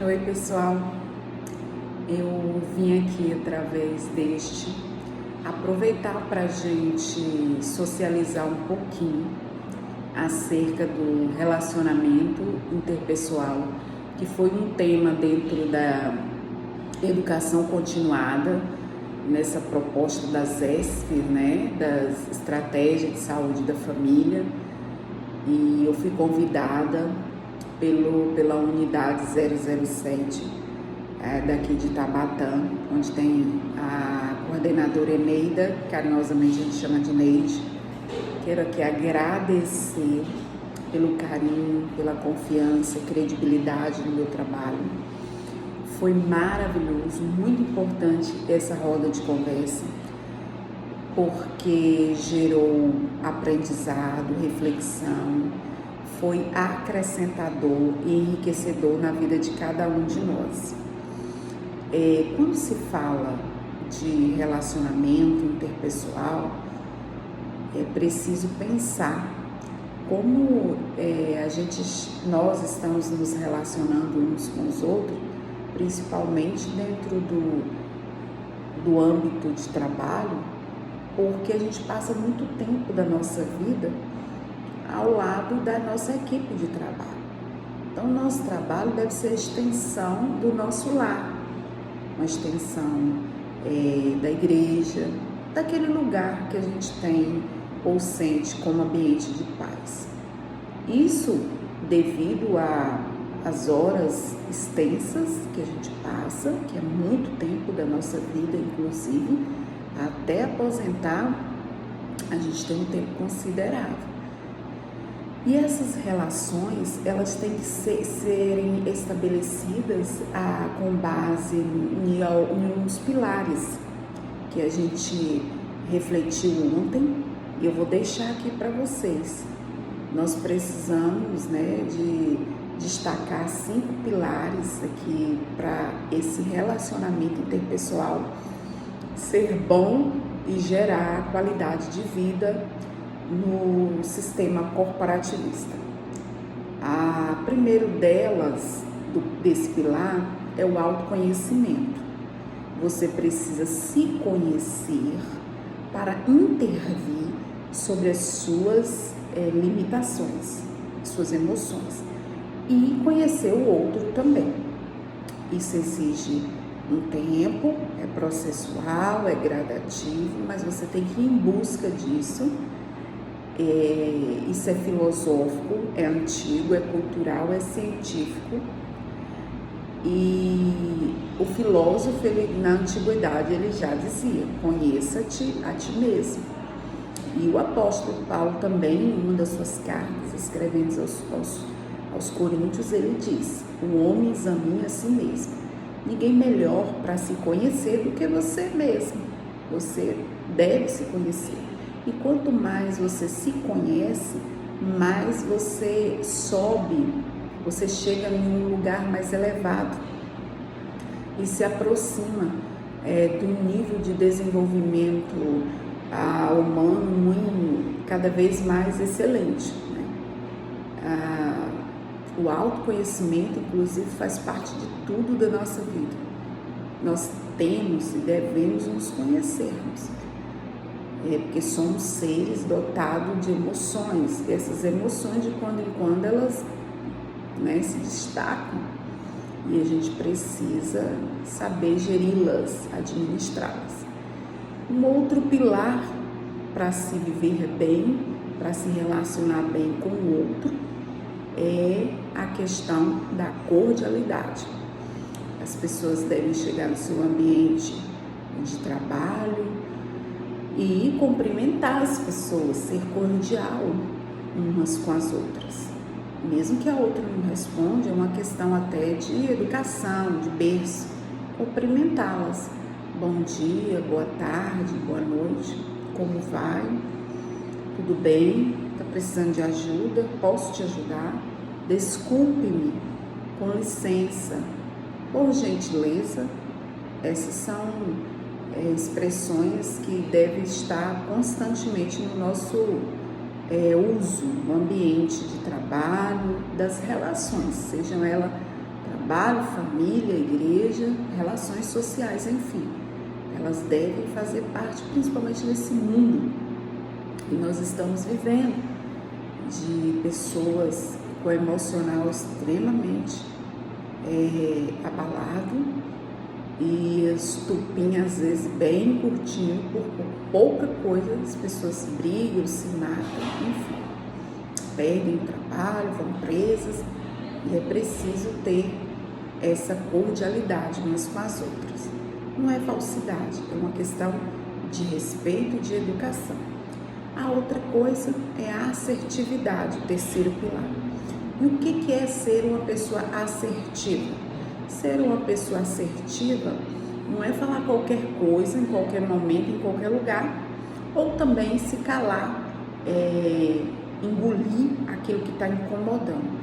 Oi pessoal, eu vim aqui através deste aproveitar para a gente socializar um pouquinho acerca do relacionamento interpessoal, que foi um tema dentro da educação continuada, nessa proposta das ESF, né, das Estratégias de Saúde da Família, e eu fui convidada pela unidade 007 daqui de Taubaté, onde tem a coordenadora Eneida, carinhosamente a gente chama de Neide. Quero aqui agradecer pelo carinho, pela confiança e credibilidade no meu trabalho. Foi maravilhoso, muito importante essa roda de conversa, porque gerou aprendizado, reflexão, foi acrescentador e enriquecedor na vida de cada um de nós. Quando se fala de relacionamento interpessoal, é preciso pensar como nós estamos nos relacionando uns com os outros, principalmente dentro do âmbito de trabalho, porque a gente passa muito tempo da nossa vida ao lado da nossa equipe de trabalho. Então, o nosso trabalho deve ser a extensão do nosso lar, uma extensão da igreja, daquele lugar que a gente tem ou sente como ambiente de paz. Isso devido às horas extensas que a gente passa, que é muito tempo da nossa vida, inclusive, até aposentar, a gente tem um tempo considerável. E essas relações, elas têm que serem estabelecidas com base em uns pilares que a gente refletiu ontem, e eu vou deixar aqui para vocês. Nós precisamos, de destacar 5 pilares aqui para esse relacionamento interpessoal ser bom e gerar qualidade de vida no sistema corporativista. A primeiro delas, desse pilar, é o autoconhecimento. Você precisa se conhecer para intervir sobre as suas limitações, suas emoções, e conhecer o outro também. Isso exige um tempo, é processual, é gradativo, mas você tem que ir em busca disso. Isso é filosófico, é antigo, é cultural, é científico. E o filósofo, na antiguidade, ele já dizia: conheça-te a ti mesmo. E o apóstolo Paulo também, em uma das suas cartas, escrevendo aos Coríntios, ele diz: o homem examina a si mesmo. Ninguém melhor para se conhecer do que você mesmo. Você deve se conhecer. E quanto mais você se conhece, mais você sobe, você chega em um lugar mais elevado e se aproxima de um nível de desenvolvimento humano cada vez mais excelente. O autoconhecimento, inclusive, faz parte de tudo da nossa vida. Nós temos e devemos nos conhecermos. Porque somos seres dotados de emoções, e essas emoções, de quando em quando, elas se destacam, e a gente precisa saber geri-las, administrá-las. Um outro pilar para se viver bem, para se relacionar bem com o outro, é a questão da cordialidade. As pessoas devem chegar no seu ambiente de trabalho e cumprimentar as pessoas, ser cordial umas com as outras. Mesmo que a outra não responda, é uma questão até de educação, de berço, cumprimentá-las. Bom dia, boa tarde, boa noite, como vai? Tudo bem? Está precisando de ajuda? Posso te ajudar? Desculpe-me, com licença, por gentileza. Essas são expressões que devem estar constantemente no nosso uso, no ambiente de trabalho, das relações, sejam elas Trabalho, família, igreja, relações sociais, enfim. Elas devem fazer parte, principalmente nesse mundo que nós estamos vivendo, de pessoas com o emocional extremamente abalado e estupim às vezes bem curtinho, por pouca coisa as pessoas brigam, se matam, enfim, perdem o trabalho, vão presas, e é preciso ter essa cordialidade umas com as outras. Não é falsidade, é uma questão de respeito e de educação. A outra coisa é a assertividade, o terceiro pilar. E o que é ser uma pessoa assertiva? Ser uma pessoa assertiva não é falar qualquer coisa, em qualquer momento, em qualquer lugar, ou também se calar, engolir aquilo que está incomodando.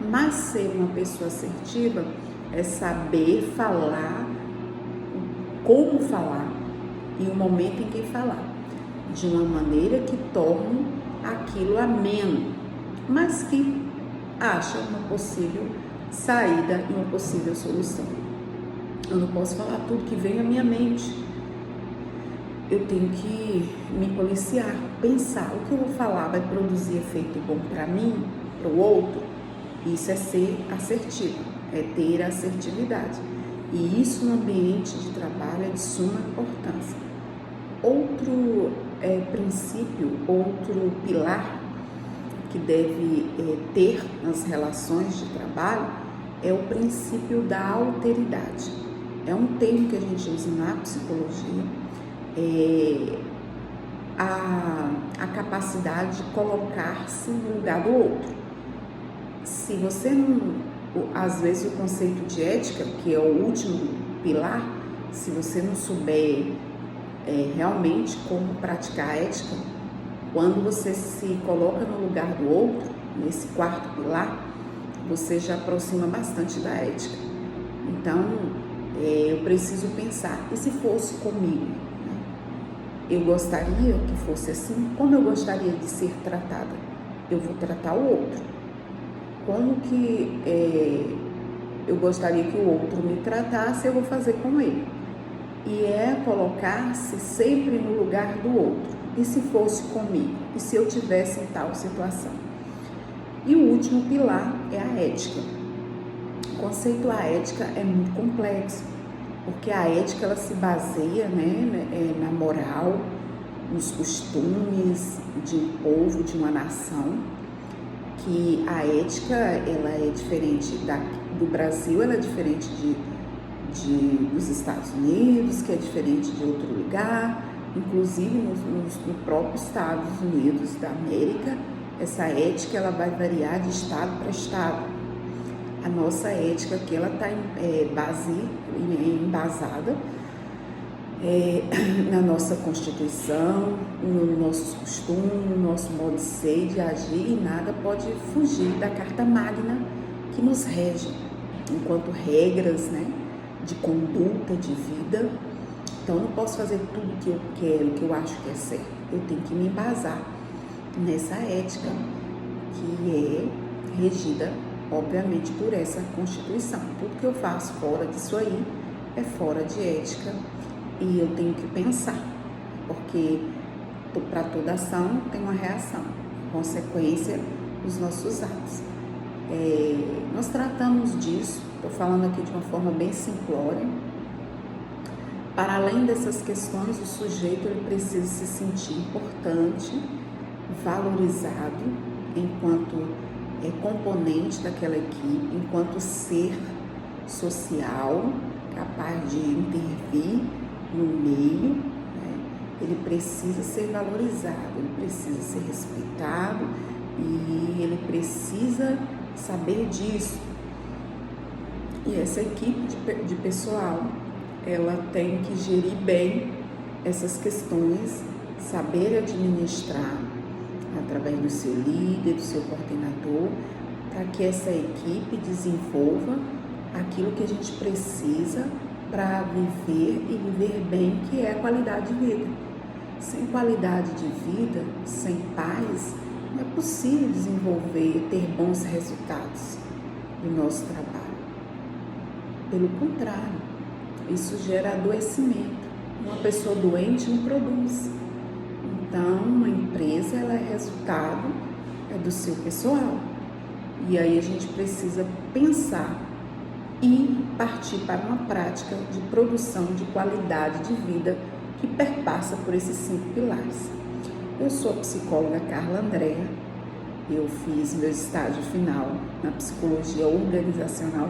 Mas ser uma pessoa assertiva é saber falar, como falar e o momento em que falar, de uma maneira que torne aquilo ameno, mas que acha uma possível saída e uma possível solução. Eu não posso falar tudo que vem à minha mente. Eu tenho que me policiar, pensar o que eu vou falar vai produzir efeito bom para mim, para o outro. Isso é ser assertivo, é ter assertividade. E isso no ambiente de trabalho é de suma importância. Outro princípio, outro pilar que deve ter nas relações de trabalho é o princípio da alteridade. É um termo que a gente usa na psicologia, a capacidade de colocar-se no lugar do outro. Se você não, às vezes o conceito de ética, que é o último pilar, se você não souber realmente como praticar a ética, quando você se coloca no lugar do outro, nesse quarto pilar, você já aproxima bastante da ética. Então, eu preciso pensar, e se fosse comigo? Eu gostaria que fosse assim? Como eu gostaria de ser tratada? Eu vou tratar o outro. Como que eu gostaria que o outro me tratasse, eu vou fazer com ele. E é colocar-se sempre no lugar do outro. E se fosse comigo? E se eu tivesse em tal situação? E o último pilar é a ética. O conceito da ética é muito complexo, porque a ética ela se baseia na moral, nos costumes de um povo, de uma nação, que a ética ela é diferente do Brasil, ela é diferente dos Estados Unidos, que é diferente de outro lugar, inclusive no próprio Estados Unidos da América, essa ética ela vai variar de estado para estado. A nossa ética aqui ela está embasada na nossa Constituição, nos nossos costumes, no nosso modo de ser, de agir, e nada pode fugir da Carta Magna que nos rege enquanto regras, de conduta, de vida. Então, eu não posso fazer tudo que eu quero, que eu acho que é certo. Eu tenho que me embasar nessa ética que é regida, obviamente, por essa Constituição. Tudo que eu faço fora disso aí é fora de ética e eu tenho que pensar, porque para toda ação tem uma reação, consequência dos nossos atos. Nós tratamos disso, estou falando aqui de uma forma bem simplória. Para além dessas questões, o sujeito ele precisa se sentir importante, valorizado enquanto componente daquela equipe, enquanto ser social, capaz de intervir no meio, ele precisa ser valorizado, ele precisa ser respeitado e ele precisa saber disso. E essa equipe de pessoal, ela tem que gerir bem essas questões, saber administrar através do seu líder, do seu coordenador, para que essa equipe desenvolva aquilo que a gente precisa para viver e viver bem, que é a qualidade de vida. Sem qualidade de vida, sem paz, não é possível desenvolver, ter bons resultados no nosso trabalho. Pelo contrário, isso gera adoecimento. Uma pessoa doente não produz. Então, uma empresa ela é resultado do seu pessoal. E aí a gente precisa pensar e partir para uma prática de produção de qualidade de vida que perpassa por esses 5 pilares. Eu sou a psicóloga Carla Andréa, eu fiz meu estágio final na psicologia organizacional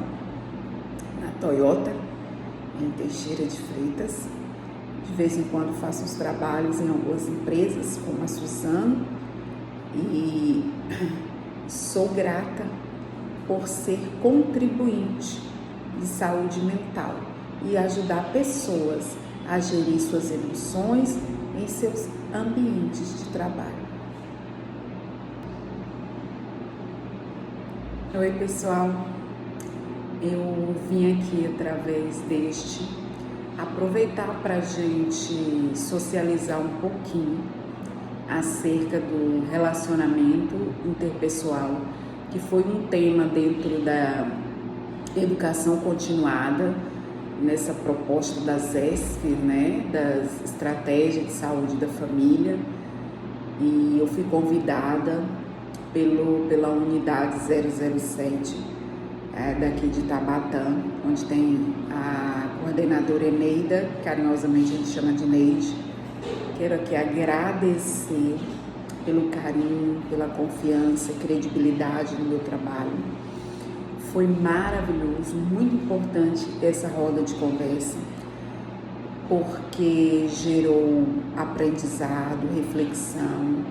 na Toyota, em Teixeira de Freitas. De vez em quando faço uns trabalhos em algumas empresas, como a Suzano, e sou grata por ser contribuinte de saúde mental e ajudar pessoas a gerir suas emoções em seus ambientes de trabalho. Oi pessoal, eu vim aqui através deste aproveitar para a gente socializar um pouquinho acerca do relacionamento interpessoal, que foi um tema dentro da educação continuada, nessa proposta da ZESF, das estratégias de saúde da família, e eu fui convidada pela unidade 007 daqui de Tabatã, onde tem a coordenadora Eneida, carinhosamente a gente chama de Neide. Quero aqui agradecer pelo carinho, pela confiança, credibilidade no meu trabalho. Foi maravilhoso, muito importante essa roda de conversa, porque gerou aprendizado, reflexão,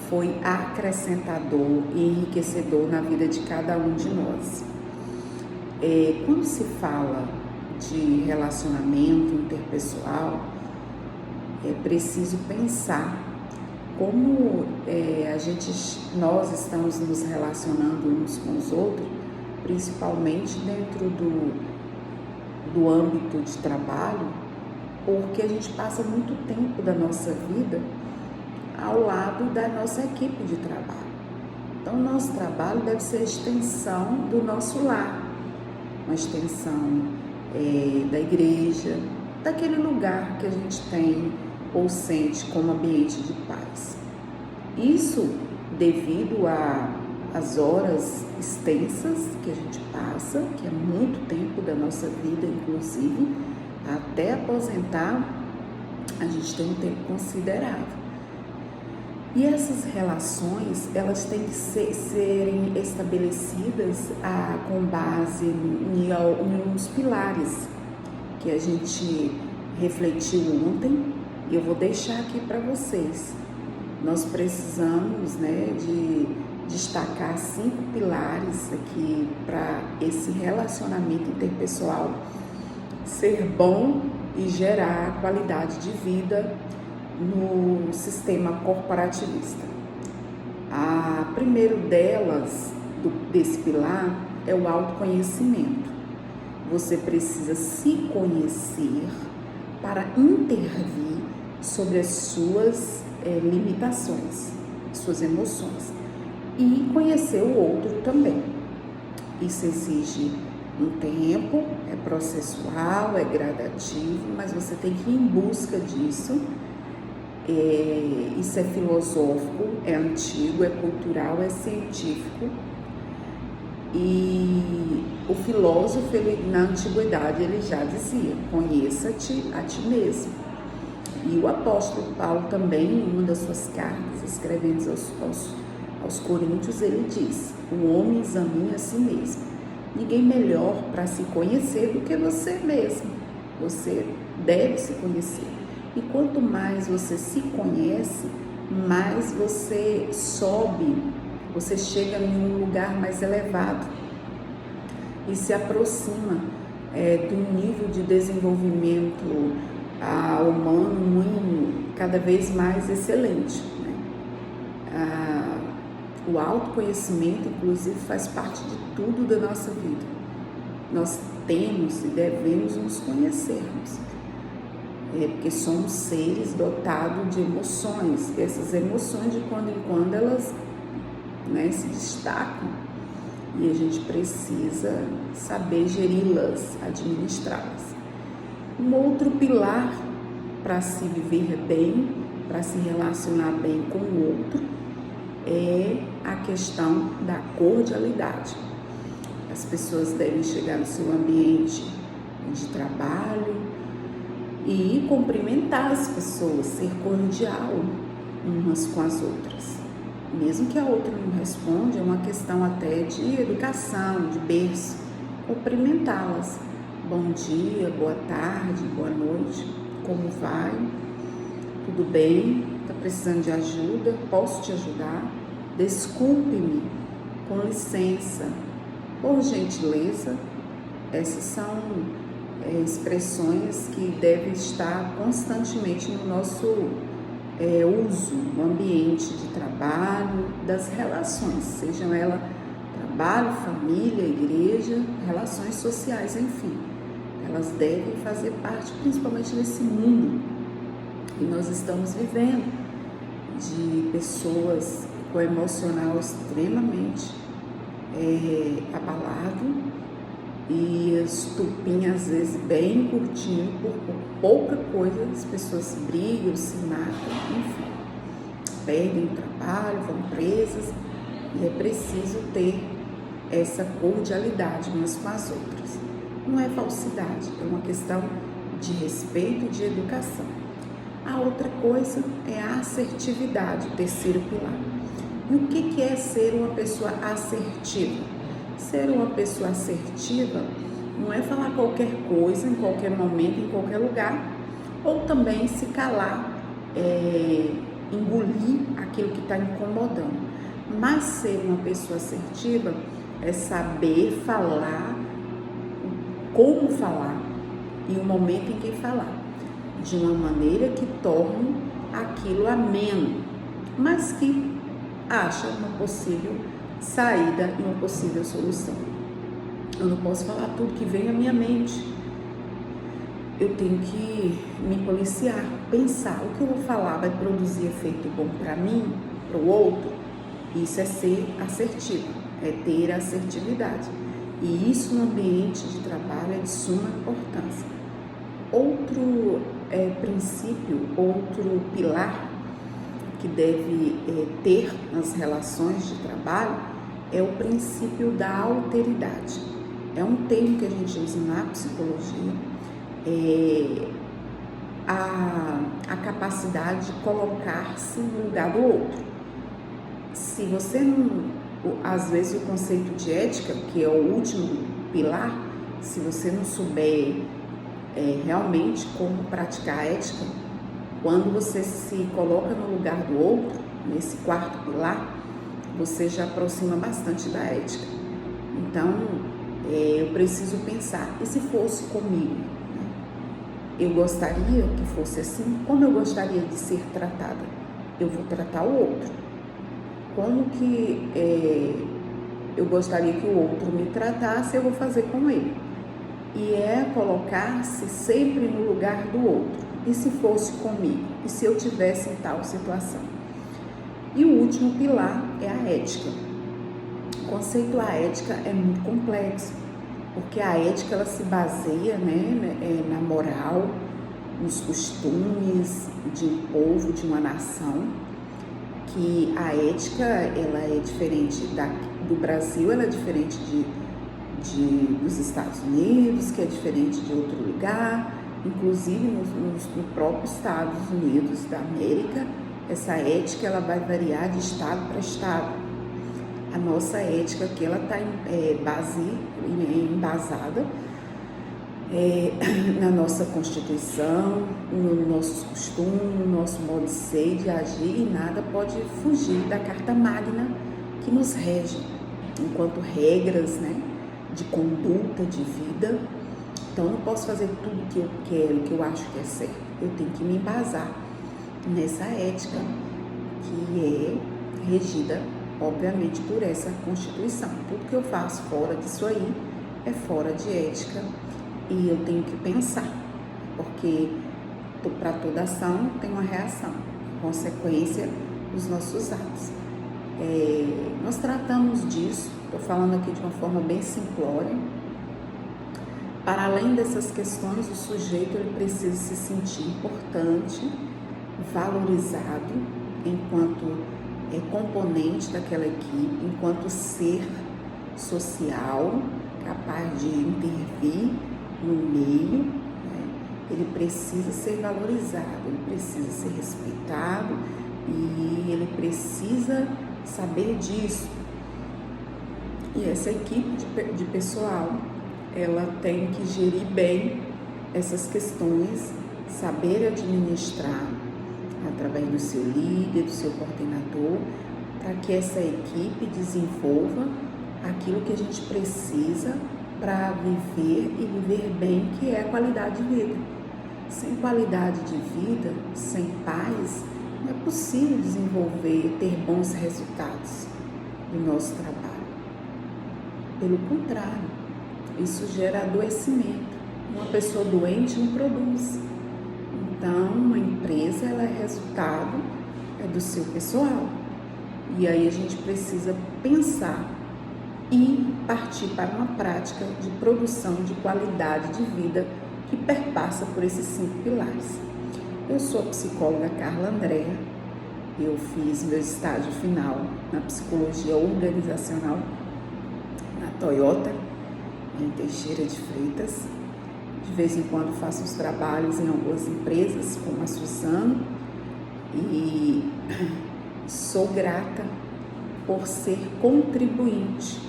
foi acrescentador e enriquecedor na vida de cada um de nós. Quando se fala de relacionamento interpessoal, é preciso pensar como nós estamos nos relacionando uns com os outros, principalmente dentro do âmbito de trabalho, porque a gente passa muito tempo da nossa vida ao lado da nossa equipe de trabalho. Então, o nosso trabalho deve ser a extensão do nosso lar, uma extensão da igreja, daquele lugar que a gente tem ou sente como ambiente de paz. Isso devido às horas extensas que a gente passa, que é muito tempo da nossa vida, inclusive, até aposentar, a gente tem um tempo considerável. E essas relações, elas têm que serem estabelecidas com base em uns pilares que a gente refletiu ontem, e eu vou deixar aqui para vocês. Nós precisamos de destacar 5 pilares aqui para esse relacionamento interpessoal ser bom e gerar qualidade de vida no sistema corporativista. A primeiro desse pilar é o autoconhecimento. Você precisa se conhecer para intervir sobre as suas limitações, suas emoções, e conhecer o outro também. Isso exige um tempo, é processual, é gradativo, mas você tem que ir em busca disso. Isso é filosófico, é antigo, é cultural, é científico. E o filósofo, na antiguidade, ele já dizia: conheça-te a ti mesmo. E o apóstolo Paulo também, em uma das suas cartas, escrevendo aos Coríntios, ele diz: o homem examina a si mesmo. Ninguém melhor para se conhecer do que você mesmo. Você deve se conhecer. E quanto mais você se conhece, mais você sobe, você chega em um lugar mais elevado e se aproxima de um nível de desenvolvimento humano cada vez mais excelente. O autoconhecimento, inclusive, faz parte de tudo da nossa vida. Nós temos e devemos nos conhecermos. Porque somos seres dotados de emoções. E essas emoções, de quando em quando, elas se destacam. e a gente precisa saber geri-las, administrá-las. Um outro pilar para se viver bem, para se relacionar bem com o outro, é a questão da cordialidade. As pessoas devem chegar no seu ambiente de trabalho e cumprimentar as pessoas, ser cordial umas com as outras. Mesmo que a outra não responda, é uma questão até de educação, de berço, cumprimentá-las. Bom dia, boa tarde, boa noite, como vai? Tudo bem? Está precisando de ajuda? Posso te ajudar? Desculpe-me, com licença, por gentileza. Essas são expressões que devem estar constantemente no nosso uso, no ambiente de trabalho, das relações, sejam elas trabalho, família, igreja, relações sociais, enfim. Elas devem fazer parte, principalmente desse mundo que nós estamos vivendo, de pessoas com emocional extremamente abalado e estupinha às vezes bem curtinho, por pouca coisa as pessoas brigam, se matam, enfim, perdem o trabalho, vão presas, e é preciso ter essa cordialidade umas com as outras. Não é falsidade, é uma questão de respeito e de educação. A outra coisa é a assertividade, o terceiro pilar. E o que é ser uma pessoa assertiva? Ser uma pessoa assertiva não é falar qualquer coisa, em qualquer momento, em qualquer lugar, ou também se calar, engolir aquilo que está incomodando. Mas ser uma pessoa assertiva é saber falar, como falar e o momento em que falar, de uma maneira que torne aquilo ameno, mas que acha uma possível saída e uma possível solução. Eu não posso falar tudo que vem à minha mente. Eu tenho que me policiar, pensar o que eu vou falar vai produzir efeito bom para mim, para o outro. Isso é ser assertivo, é ter assertividade. E isso no ambiente de trabalho é de suma importância. Outro princípio, outro pilar que deve ter nas relações de trabalho é o princípio da alteridade. É um termo que a gente usa na psicologia, a capacidade de colocar-se no lugar do outro. Se você não, às vezes o conceito de ética, que é o último pilar, se você não souber realmente como praticar a ética, quando você se coloca no lugar do outro, nesse quarto pilar, você já aproxima bastante da ética. Então, eu preciso pensar, e se fosse comigo? Eu gostaria que fosse assim? Como eu gostaria de ser tratada? Eu vou tratar o outro. Como que eu gostaria que o outro me tratasse, eu vou fazer com ele. E é colocar-se sempre no lugar do outro. E se fosse comigo? E se eu tivesse em tal situação? E o último pilar é a ética. O conceito da ética é muito complexo, porque a ética ela se baseia na moral, nos costumes de um povo, de uma nação, que a ética ela é diferente do Brasil, ela é diferente dos Estados Unidos, que é diferente de outro lugar, inclusive no próprio Estados Unidos da América, essa ética ela vai variar de estado para estado. A nossa ética aqui ela está embasada na nossa Constituição, nos nossos costumes, no nosso modo de ser, de agir, e nada pode fugir da Carta Magna que nos rege, enquanto regras, de conduta, de vida. Então, eu não posso fazer tudo que eu quero, que eu acho que é certo. Eu tenho que me embasar nessa ética que é regida, obviamente, por essa Constituição. Tudo que eu faço fora disso aí é fora de ética e eu tenho que pensar, porque para toda ação tem uma reação, consequência dos nossos atos. Nós tratamos disso Estou falando aqui de uma forma bem simplória. Para além dessas questões, o sujeito ele precisa se sentir importante, valorizado enquanto componente daquela equipe, enquanto ser social, capaz de intervir no meio, né? Ele precisa ser valorizado, ele precisa ser respeitado e ele precisa saber disso. E essa equipe de pessoal, ela tem que gerir bem essas questões, saber administrar através do seu líder, do seu coordenador, para que essa equipe desenvolva aquilo que a gente precisa para viver e viver bem, que é a qualidade de vida. Sem qualidade de vida, sem paz, não é possível desenvolver, ter bons resultados do nosso trabalho. Pelo contrário, isso gera adoecimento. Uma pessoa doente não produz. Então, uma empresa ela é resultado do seu pessoal. E aí a gente precisa pensar e partir para uma prática de produção de qualidade de vida que perpassa por esses 5 pilares. Eu sou a psicóloga Carla Andréa, eu fiz meu estágio final na psicologia organizacional na Toyota, em Teixeira de Freitas. De vez em quando faço os trabalhos em algumas empresas, como a Suzano, e sou grata por ser contribuinte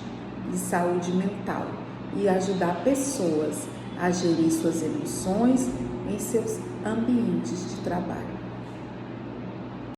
de saúde mental e ajudar pessoas a gerir suas emoções em seus ambientes de trabalho.